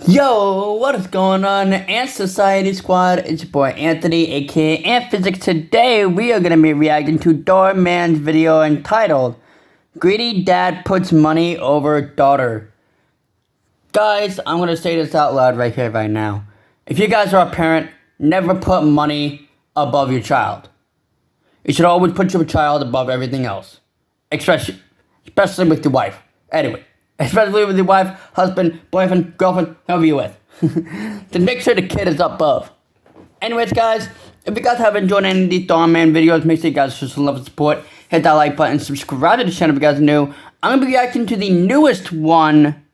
Yo, what is going on, Ant Society Squad? It's your boy Anthony, aka Ant Physics. Today we are going to be reacting to Dhar Mann's video entitled Greedy Dad Puts Money Over Daughter. Guys, I'm going to say this out loud right here, right now. If you guys are a parent, never put money above your child. You should always put your child above everything else. Especially with your wife. Anyway. Especially with your wife, husband, boyfriend, girlfriend, whoever you're with. To make sure the kid is above. Anyways, guys, if you guys have enjoyed any of these Dhar Mann videos, make sure you guys show some love and support. Hit that like button, subscribe to the channel if you guys are new. I'm going to be reacting to the newest one.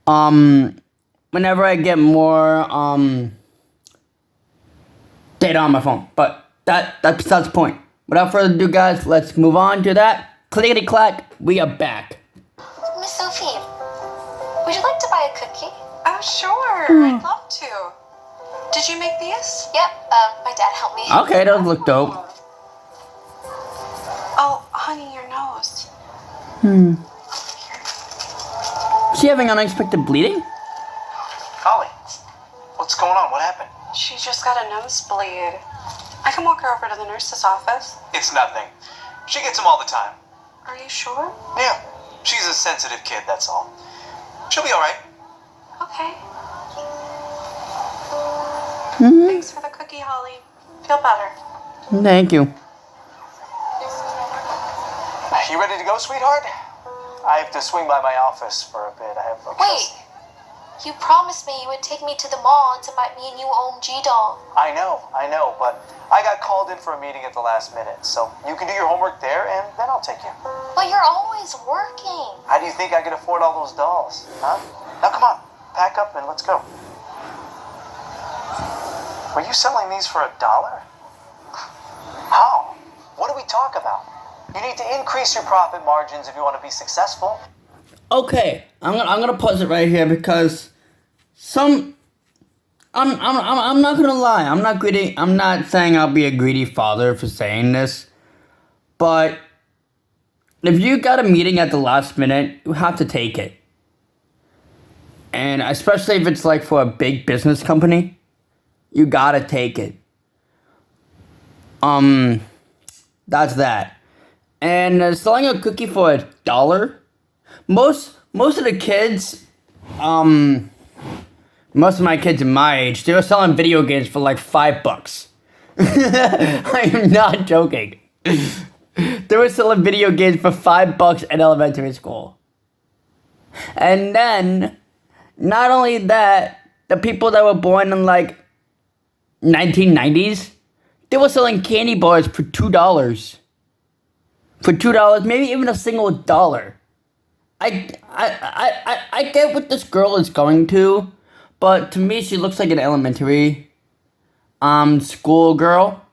Whenever I get more, data on my phone. But that's besides the point. Without further ado, guys, let's move on to that. Clickety clack, we are back. Miss Sophie, would you like to buy a cookie? Oh, sure. I'd love to. Did you make these? Yep, my dad helped me. Okay, those look dope. Oh, honey, your nose. Is she having unexpected bleeding? Holly, what's going on? What happened? She just got a nosebleed. I can walk her over to the nurse's office. It's nothing. She gets them all the time. Are you sure? Yeah, she's a sensitive kid, that's all. She'll be all right. Okay. Thanks for the cookie, Holly. Feel better. Thank you. You ready to go, sweetheart? I have to swing by my office for a bit. I have a... Wait, you promised me you would take me to the mall to buy me a new OMG doll. I know, but I got called in for a meeting at the last minute, so you can do your homework there, and then I'll take you. But you're always working. How do you think I can afford all those dolls, huh? Now come on, pack up and let's go. Were you selling these for $1? How? What do we talk about? You need to increase your profit margins if you want to be successful. Okay, I'm gonna pause it right here because I'm not gonna lie. I'm not greedy. I'm not saying I'll be a greedy father for saying this, but if you got a meeting at the last minute, you have to take it. And especially if it's like for a big business company, you gotta take it. That's that. And selling a cookie for $1. Most of the kids, most of my kids in my age, they were selling video games for like $5. I am not joking. They were selling video games for $5 in elementary school. And then, not only that, the people that were born in like 1990s, they were selling candy bars for $2. For $2, maybe even a single dollar. I get what this girl is going to, but to me she looks like an elementary school girl.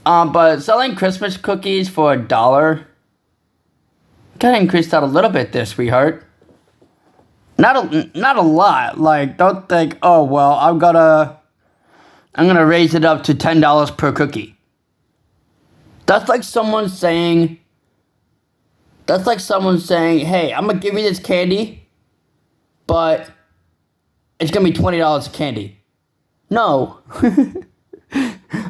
But selling Christmas cookies for $1, gotta increase that a little bit there, sweetheart. Not a lot. Like, don't think, oh well, I'm gonna raise it up to $10 per cookie. That's like someone saying, hey, I'm gonna give you this candy, but it's gonna be $20 of candy. No.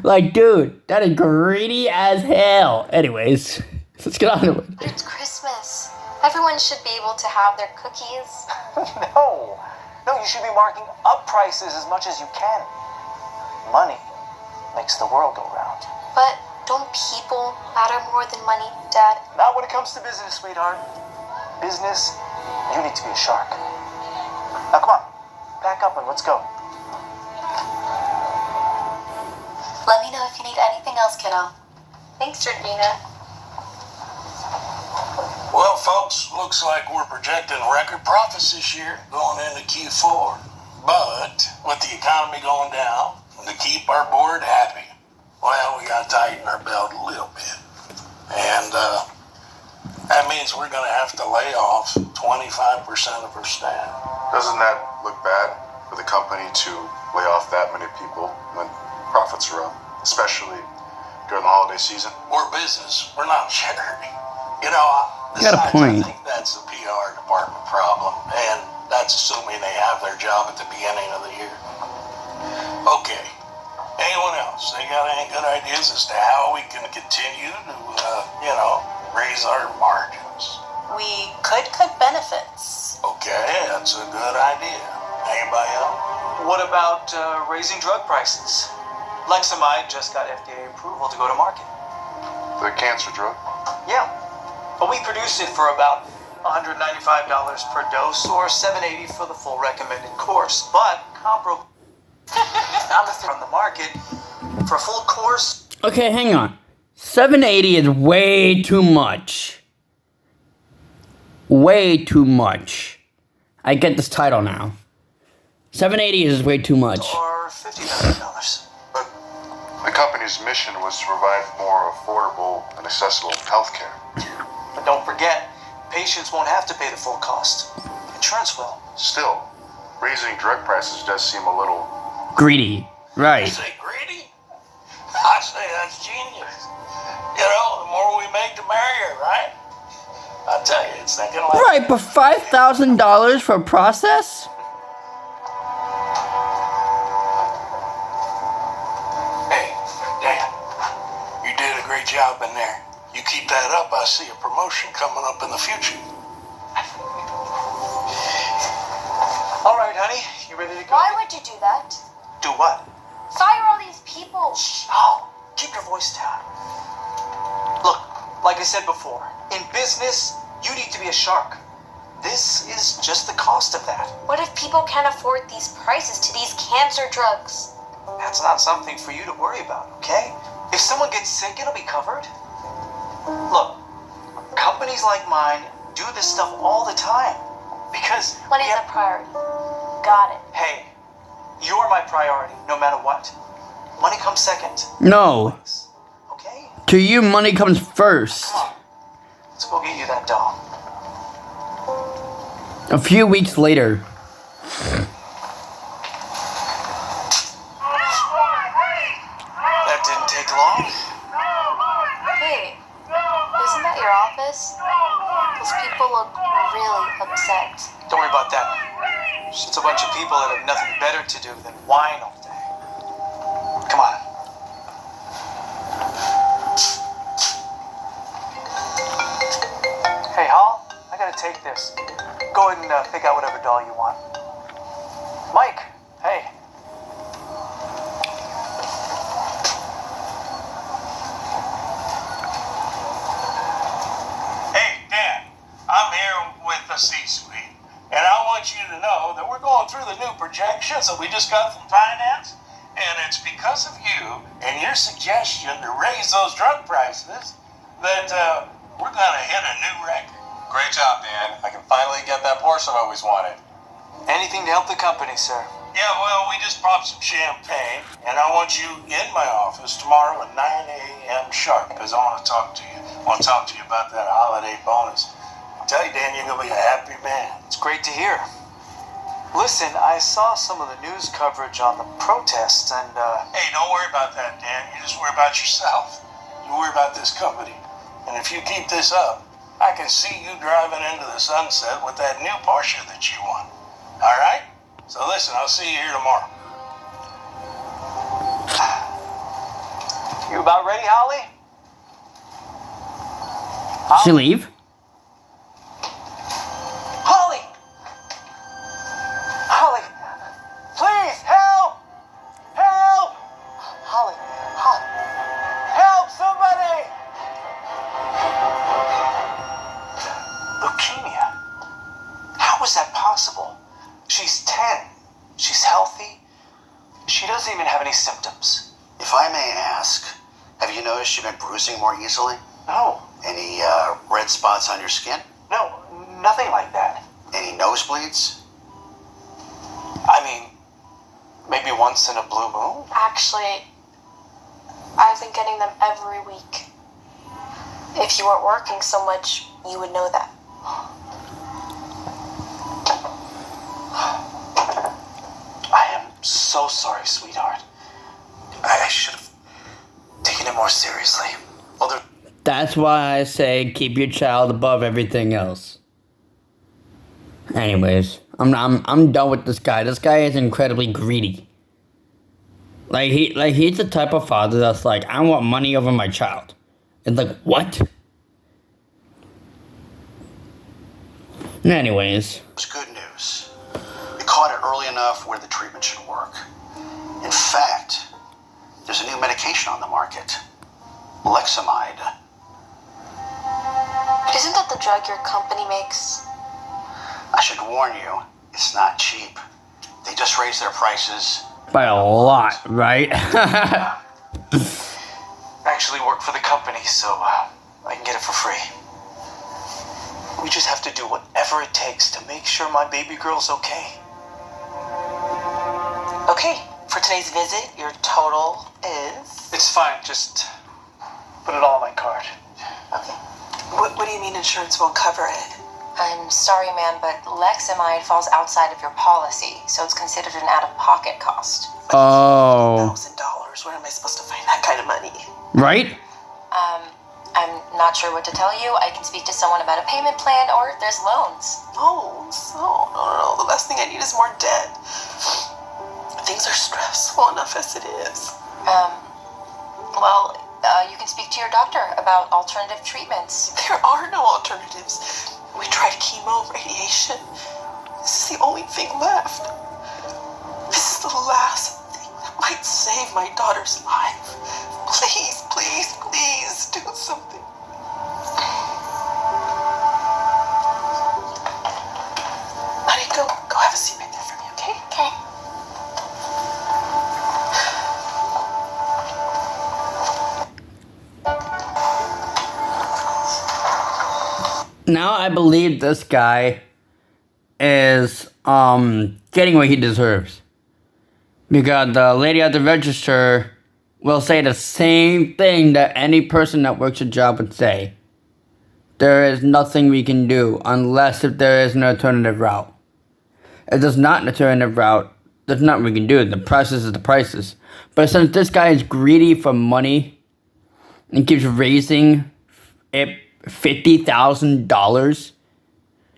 Like, dude, that is greedy as hell. Anyways, let's get on with it. But it's Christmas. Everyone should be able to have their cookies. No, you should be marking up prices as much as you can. Money makes the world go round. But don't people matter more than money, Dad? Not when it comes to business, sweetheart. Business, you need to be a shark. Now come on, pack up and let's go. Let me know if you need anything else, kiddo. Thanks, Georgina. Well, folks, looks like we're projecting record profits this year going into Q4. But with the economy going down, to keep our board happy, well, we got to tighten our belt a little bit. And that means we're going to have to lay off 25% of our staff. Doesn't that look bad for the company to lay off that many people when profits are up, especially during the holiday season? We're business. We're not charity. You know, You got a point. I think that's a PR department problem, and that's assuming have their job at the beginning of the year. Okay. Anyone else? They got any good ideas as to how we can continue to, raise our margins? We could cut benefits. Okay, that's a good idea. Anybody else? What about raising drug prices? Lexamide just got FDA approval to go to market. The cancer drug? Yeah, but we produce it for about $195 per dose or $780 for the full recommended course. But comparable on the market for a full course. Okay, hang on. 780 is way too much. Way too much. I get this title now. 780 is way too much. Or $50,000. But the company's mission was to provide more affordable and accessible health care. But don't forget, patients won't have to pay the full cost. Insurance will. Still, raising drug prices does seem a little... Greedy. You Right. say greedy? I say that's genius. The more we make, the merrier, right? I tell you, it's thinking like... Right, but $5,000 for a process? Hey, Dan, you did a great job in there. You keep that up, I see a promotion coming up in the future. All right, honey, you ready to go? Why would you do that? Do what? Fire all these people. Oh, keep your voice down. Look, like I said before, in business, you need to be a shark. This is just the cost of that. What if people can't afford these prices to these cancer drugs? That's not something for you to worry about, okay? If someone gets sick, it'll be covered. Look, companies like mine do this stuff all the time because Money's a priority. Got it. Hey, you're my priority, no matter what. Money comes second. No. Okay? To you, money comes first. Come on. Let's go get you that doll. A few weeks later. That didn't take long. Hey, isn't that your office? Those people look really upset. Don't worry about that. It's a bunch of people that have nothing better to do than whine all day. Come on. Hey, Hall, I gotta take this. Go ahead and pick out whatever doll you want. Mike, hey. Hey, Dan, I'm here with the C-suite, and I want you to know that we're going through the new projections that we just got from finance, and it's because of you and your suggestion to raise those drug prices that we're going to hit a new record. Great job, Dan. I can finally get that Porsche I've always wanted. Anything to help the company, sir. Yeah, well, we just popped some champagne, and I want you in my office tomorrow at 9 a.m. sharp, because I want to talk to you. I want to talk to you about that holiday bonus. I tell you, Dan, you're going to be a happy man. It's great to hear. Listen, I saw some of the news coverage on the protests, and Hey, don't worry about that, Dan. You just worry about yourself. You worry about this company. And if you keep this up, I can see you driving into the sunset with that new Porsche that you want. All right? So listen, I'll see you here tomorrow. you about ready, Holly? Did she leave? Holly! Holly! Please, help! Help! Holly, Holly, help somebody! Leukemia. How is that possible? She's 10. She's healthy. She doesn't even have any symptoms. If I may ask, have you noticed you've been bruising more easily? No, Any red spots on your skin? no, nothing like that. Any nosebleeds? I mean, maybe once in a blue moon? Actually, I've been getting them every week. If you weren't working so much, you would know that. I am so sorry, sweetheart. I should have taken it more seriously. Well, there... That's why I say keep your child above everything else. Anyways, I'm done with this guy. This guy is incredibly greedy. He's the type of father that's like, I want money over my child. It's like, what? Anyways. It's good news. We caught it early enough where the treatment should work. In fact, there's a new medication on the market. Lexamide. Isn't that the drug your company makes? I should warn you, it's not cheap. They just raised their prices. By a lot, right? I actually work for the company, so I can get it for free. We just have to do whatever it takes to make sure my baby girl's okay. Okay, for today's visit, your total is... It's fine, just put it all on my card. Okay. What do you mean insurance won't cover it? I'm sorry, ma'am, but Lexamide falls outside of your policy, so it's considered an out-of-pocket cost. Oh. $1,000. Where am I supposed to find that kind of money? Right? I'm not sure what to tell you. I can speak to someone about a payment plan, or there's loans. Loans? Oh, no. The last thing I need is more debt. Things are stressful enough as it is. You can speak to your doctor about alternative treatments. There are no alternatives. We tried chemo, radiation. This is the only thing left. This is the last thing that might save my daughter's life. Please, please, please do something. Honey, go have a seat right there for me, okay? Okay. Now I believe this guy is getting what he deserves. Because the lady at the register will say the same thing that any person that works a job would say. There is nothing we can do unless if there is an alternative route. If there's not an alternative route, there's nothing we can do. The prices is the prices. But since this guy is greedy for money and keeps raising it $50,000,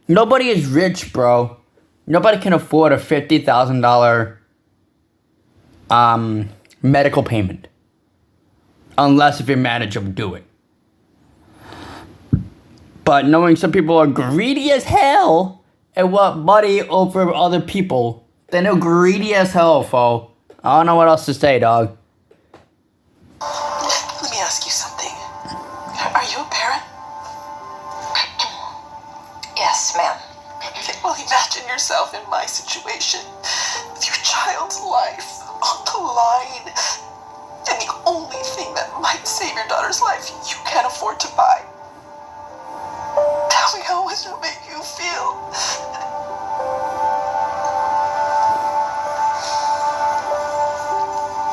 nobody is rich, bro. Nobody can afford a $50,000 medical payment. Unless if your manager will do it. But knowing some people are greedy as hell and want money over other people, then they're greedy as hell, fo. I don't know what else to say, dog. Let me ask you something. Are you a parent? Yes, ma'am. Well, imagine yourself in my situation, with your child's life on the line, and the only thing that might save your daughter's life you can't afford to buy. Tell me, how would it make you feel?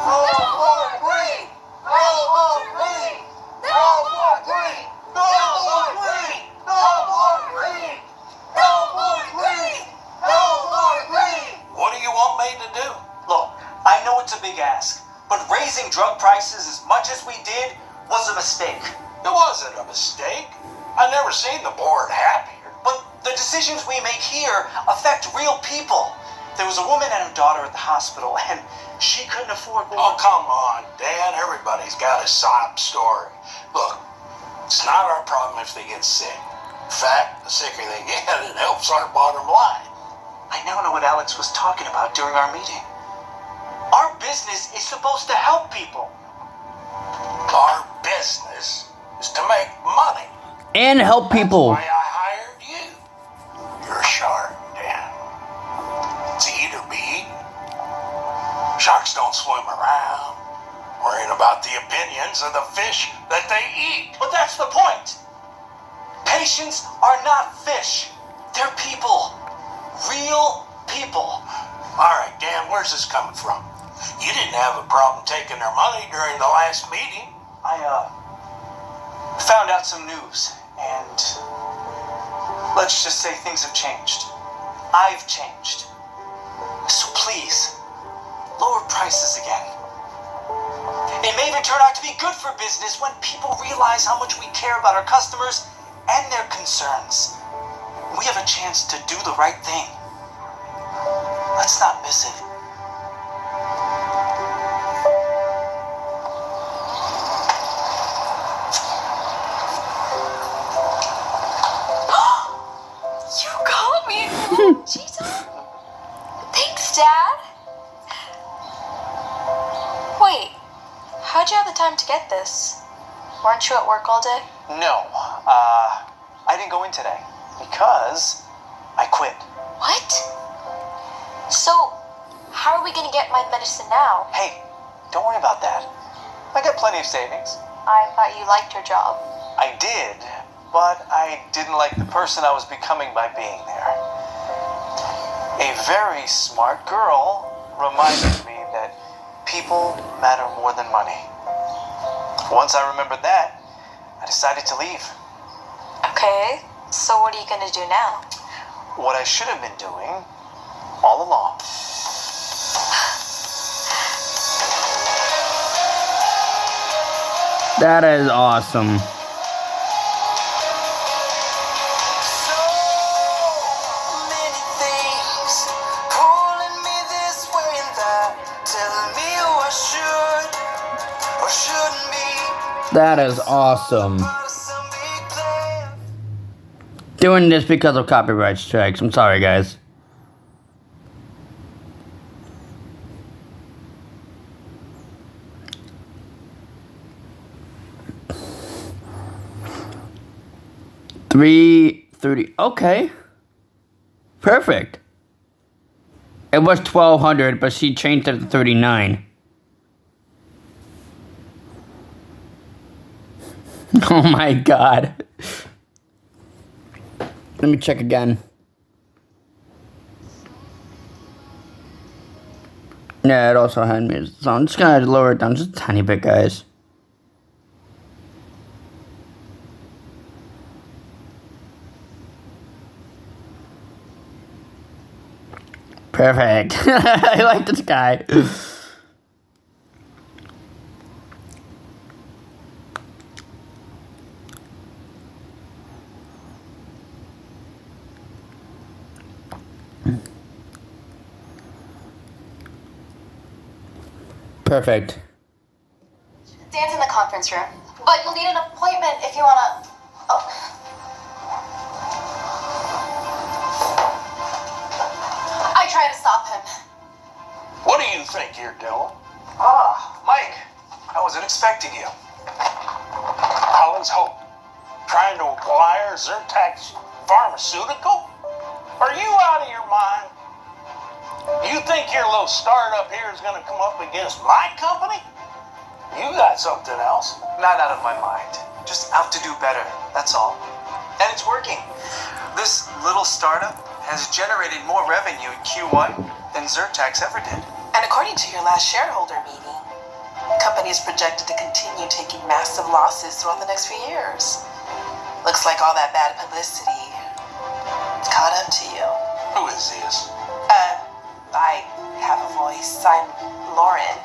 No more green! No more green! No more green! No more green! No more green! No more green! No more green! What do you want me to do? Look, I know it's a big ask, but raising drug prices as much as we did was a mistake. It wasn't a mistake. I never seen the board happier. But the decisions we make here affect real people. There was a woman and her daughter at the hospital, and she couldn't afford more. Oh, come on, Dan. Everybody's got a sob story. Look, it's not our problem if they get sick. In fact, the sicker they get, it helps our bottom line. I now know what Alex was talking about during our meeting. Our business is supposed to help people. Our business is to make money. And help people. That's why I hired you. You're sharp, Dan. It's eat or be eaten. Sharks don't swim around worrying about the opinions of the fish that they eat. But that's the point. Patients are not fish. They're people. Real people. All right, Dan, where's this coming from? You didn't have a problem taking their money during the last meeting. I found out some news, and let's just say things have changed. I've changed. So please, lower prices again. It may even turn out to be good for business when people realize how much we care about our customers and their concerns. We have a chance to do the right thing. Let's not miss it. You got me! Cheetah? Thanks, Dad. Wait, how'd you have the time to get this? Weren't you at work all day? No, I didn't go in today because I quit. What? So, how are we gonna get my medicine now? Hey, don't worry about that. I got plenty of savings. I thought you liked your job. I did, but I didn't like the person I was becoming by being there. A very smart girl reminded me that people matter more than money. Once I remembered that, I decided to leave. Okay, so what are you gonna do now? What I should have been doing all along. That is awesome. That is awesome. Doing this because of copyright strikes. I'm sorry, guys. $330. Okay. Perfect. It was $1,200, but she changed it to $39. Oh my god. Let me check again. Yeah, it also had me. So I'm just gonna lower it down just a tiny bit, guys. Perfect. I like this guy. Perfect. Dan's in the conference room, but you'll need an appointment if you wanna... Oh. I try to stop him. What do you think you're doing? Mike, I wasn't expecting you. Holland's Hope. Trying to acquire Zyrtec's pharmaceutical? Are you out of your mind? You think your little startup here is going to come up against my company? You got something else. Not out of my mind. Just out to do better, that's all. And it's working. This little startup has generated more revenue in Q1 than Zyrtec's ever did. And according to your last shareholder meeting, the company is projected to continue taking massive losses throughout the next few years. Looks like all that bad publicity caught up to you. Who is this? I have a voice. I'm Lauren,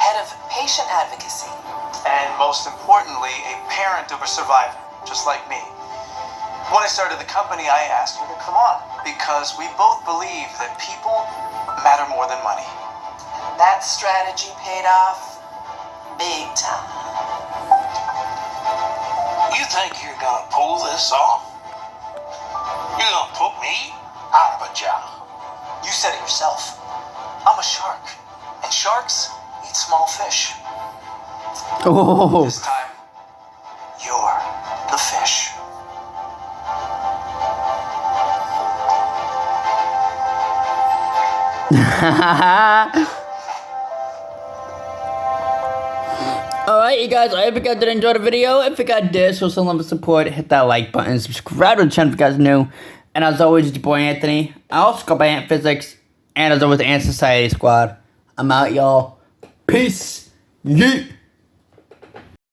head of patient advocacy. And most importantly, a parent of a survivor, just like me. When I started the company, I asked her to come on because we both believe that people matter more than money. That strategy paid off big time. You think you're gonna pull this off? You're gonna put me out of a job? You said it yourself. I'm a shark, and sharks eat small fish. Oh. This time, you're the fish. Alright, you guys, I hope you guys did enjoy the video. If you guys did, show some love and support, hit that like button, subscribe to the channel if you guys are new. And as always, it's your boy Anthony. I also go by Ant Physics. And as always, the Ant Society Squad. I'm out, y'all. Peace. Yeet.